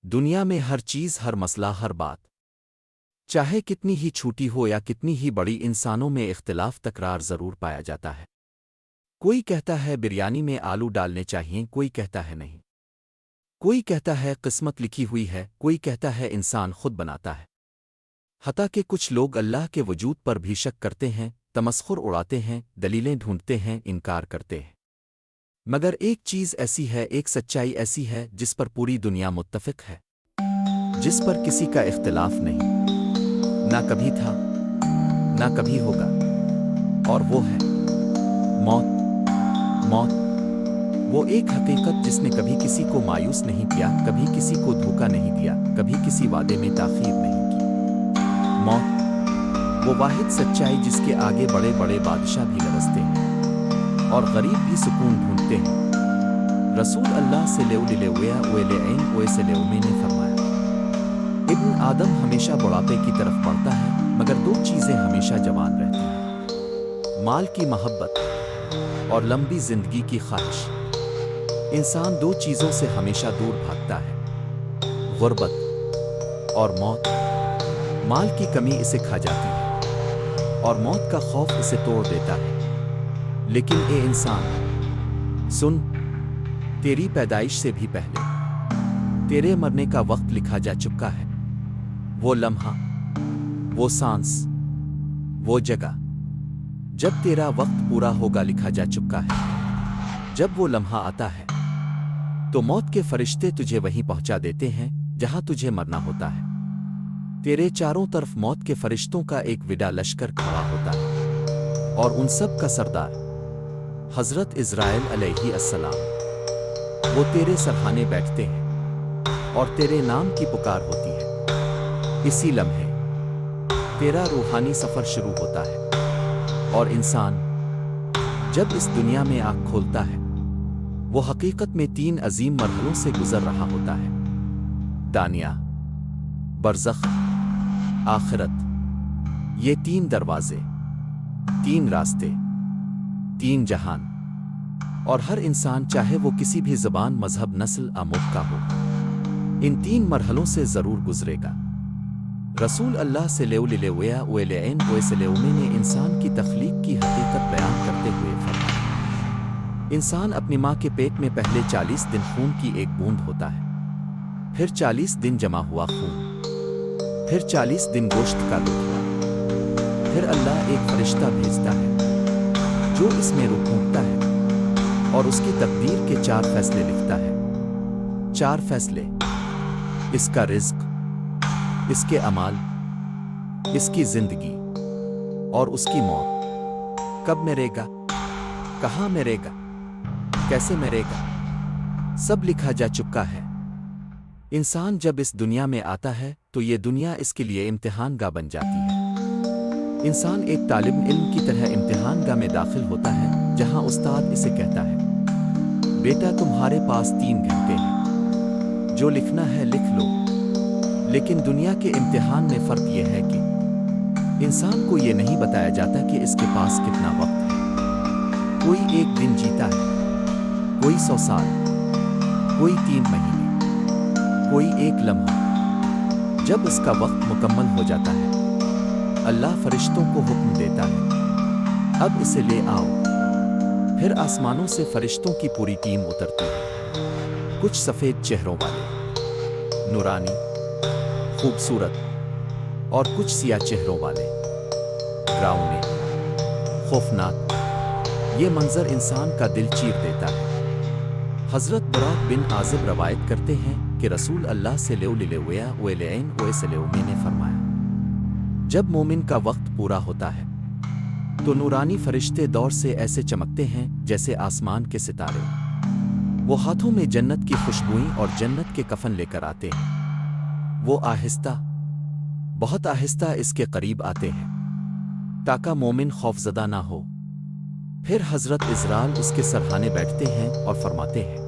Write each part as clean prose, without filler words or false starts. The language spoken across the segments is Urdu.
دنیا میں ہر چیز، ہر مسئلہ، ہر بات، چاہے کتنی ہی چھوٹی ہو یا کتنی ہی بڑی، انسانوں میں اختلاف تکرار ضرور پایا جاتا ہے۔ کوئی کہتا ہے بریانی میں آلو ڈالنے چاہئیں، کوئی کہتا ہے نہیں، کوئی کہتا ہے قسمت لکھی ہوئی ہے، کوئی کہتا ہے انسان خود بناتا ہے۔ حتیٰ کہ کچھ لوگ اللہ کے وجود پر بھی شک کرتے ہیں، تمسخر اڑاتے ہیں، دلیلیں ڈھونڈتے ہیں، انکار کرتے ہیں۔ مگر ایک چیز ایسی ہے، ایک سچائی ایسی ہے جس پر پوری دنیا متفق ہے، جس پر کسی کا اختلاف نہیں، نہ کبھی تھا نہ کبھی ہوگا، اور وہ ہے موت۔ موت وہ ایک حقیقت جس نے کبھی کسی کو مایوس نہیں کیا، کبھی کسی کو دھوکہ نہیں دیا، کبھی کسی وعدے میں تاخیر نہیں کی۔ موت وہ واحد سچائی جس کے آگے بڑے بڑے بادشاہ بھی لرزتے ہیں اور غریب بھی سکون ڈھونڈتے ہیں۔ رسول اللہ صلی اللہ علیہ وسلم نے فرمایا، ابن آدم ہمیشہ بڑھاپے کی طرف بڑھتا ہے، مگر دو چیزیں ہمیشہ جوان رہتی ہیں: مال کی محبت اور لمبی زندگی کی خواہش۔ انسان دو چیزوں سے ہمیشہ دور بھاگتا ہے: غربت اور موت۔ مال کی کمی اسے کھا جاتی ہے اور موت کا خوف اسے توڑ دیتا ہے۔ لیکن اے انسان، سن، تیری پیدائش سے بھی پہلے تیرے مرنے کا وقت لکھا جا چکا ہے۔ وہ لمحہ، وہ سانس، وہ جگہ جب تیرا وقت پورا ہوگا لکھا جا چکا ہے۔ جب وہ لمحہ آتا ہے تو موت کے فرشتے تجھے وہیں پہنچا دیتے ہیں جہاں تجھے مرنا ہوتا ہے۔ تیرے چاروں طرف موت کے فرشتوں کا ایک وڈا لشکر کھڑا ہوتا ہے، اور ان سب کا سردار حضرت عزرائیل علیہ السلام، وہ تیرے سرہانے بیٹھتے ہیں اور تیرے نام کی پکار ہوتی ہے۔ اسی لمحے تیرا روحانی سفر شروع ہوتا ہے، اور انسان جب اس دنیا میں آنکھ کھولتا ہے وہ حقیقت میں تین عظیم مرحلوں سے گزر رہا ہوتا ہے: دنیا، برزخ، آخرت۔ یہ تین دروازے، تین راستے، تین جہان، اور ہر انسان چاہے وہ کسی بھی زبان، مذہب، نسل، آموز کا ہو، ان تین مرحلوں سے ضرور گزرے گا۔ رسول اللہ صلی اللہ علیہ وسلم نے انسان کی تخلیق کی حقیقت بیان کرتے ہوئے فرمایا، انسان اپنی ماں کے پیٹ میں پہلے 40 دن خون کی ایک بوند ہوتا ہے، پھر 40 دن جمع ہوا خون، پھر 40 دن گوشت کا لوتھڑا، پھر اللہ ایک فرشتہ بھیجتا ہے جو اس میں روح پھونکتا ہے اور اس کی تقدیر کے 4 فیصلے لکھتا ہے۔ 4 فیصلے: اس کا رزق، اس کے اعمال، اس کی زندگی اور اس کی موت۔ کب مرے گا، کہاں مرے گا، کیسے مرے گا، سب لکھا جا چکا ہے۔ انسان جب اس دنیا میں آتا ہے تو یہ دنیا اس کے لیے امتحان گاہ بن جاتی ہے۔ انسان ایک طالب علم کی طرح امتحان گاہ میں داخل ہوتا ہے، جہاں استاد اسے کہتا ہے، بیٹا تمہارے پاس 3 گھنٹے ہیں، جو لکھنا ہے لکھ لو۔ لیکن دنیا کے امتحان میں فرق یہ ہے کہ انسان کو یہ نہیں بتایا جاتا کہ اس کے پاس کتنا وقت ہے۔ کوئی 1 دن جیتا ہے، کوئی 100 سال، کوئی 3 مہینے، کوئی 1 لمحہ۔ جب اس کا وقت مکمل ہو جاتا ہے، اللہ فرشتوں کو حکم دیتا ہے، اب اسے لے آؤ۔ پھر آسمانوں سے فرشتوں کی پوری ٹیم اترتی ہے، کچھ سفید چہروں والے، نورانی، خوبصورت، اور کچھ سیاہ چہروں والے، ڈراؤنے، خوفناک۔ یہ منظر انسان کا دل چیر دیتا ہے۔ حضرت براء بن عازب روایت کرتے ہیں کہ رسول اللہ صلی اللہ علیہ وسلم نے فرمایا، جب مومن کا وقت پورا ہوتا ہے تو نورانی فرشتے دور سے ایسے چمکتے ہیں جیسے آسمان کے ستارے۔ وہ ہاتھوں میں جنت کی خوشبوئیں اور جنت کے کفن لے کر آتے ہیں۔ وہ آہستہ، بہت آہستہ اس کے قریب آتے ہیں تاکہ مومن خوفزدہ نہ ہو۔ پھر حضرت عزرائیل اس کے سرہانے بیٹھتے ہیں اور فرماتے ہیں،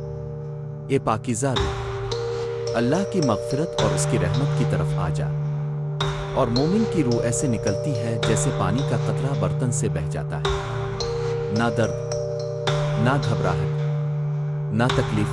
اے پاکیزہ روح، اللہ کی مغفرت اور اس کی رحمت کی طرف آ جا۔ اور مومن کی روح ایسے نکلتی ہے جیسے پانی کا قطرہ برتن سے بہہ جاتا ہے۔ نہ درد، نہ گھبراہٹ، نہ تکلیف،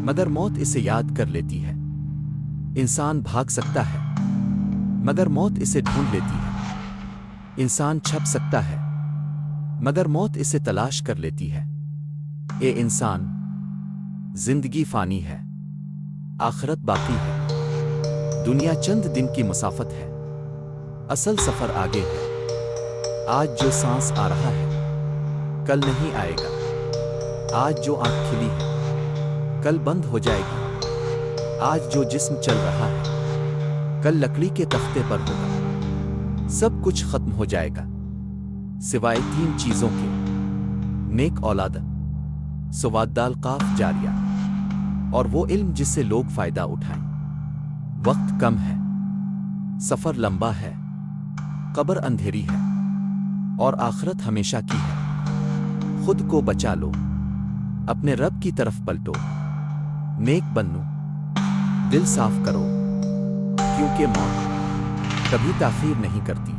مگر موت اسے یاد کر لیتی ہے۔ انسان بھاگ سکتا ہے مگر موت اسے ڈھونڈ لیتی ہے۔ انسان چھپ سکتا ہے مگر موت اسے تلاش کر لیتی ہے۔ اے انسان، زندگی فانی ہے، آخرت باقی ہے۔ دنیا چند دن کی مسافت ہے، اصل سفر آگے ہے۔ آج جو سانس آ رہا ہے کل نہیں آئے گا۔ آج جو آنکھ کھلی ہے کل بند ہو جائے گی۔ آج جو جسم چل رہا ہے کل لکڑی کے تختے پر ہوگا۔ سب کچھ ختم ہو جائے گا سوائے تین چیزوں کے: نیک اولاد، سواددال قاف جاریہ، اور وہ علم جس سے لوگ فائدہ اٹھائیں۔ وقت کم ہے، سفر لمبا ہے، قبر اندھیری ہے اور آخرت ہمیشہ کی ہے۔ خود کو بچا لو، اپنے رب کی طرف پلٹو، نیک بنو، دل صاف کرو، کیونکہ موت کبھی تاخیر نہیں کرتی۔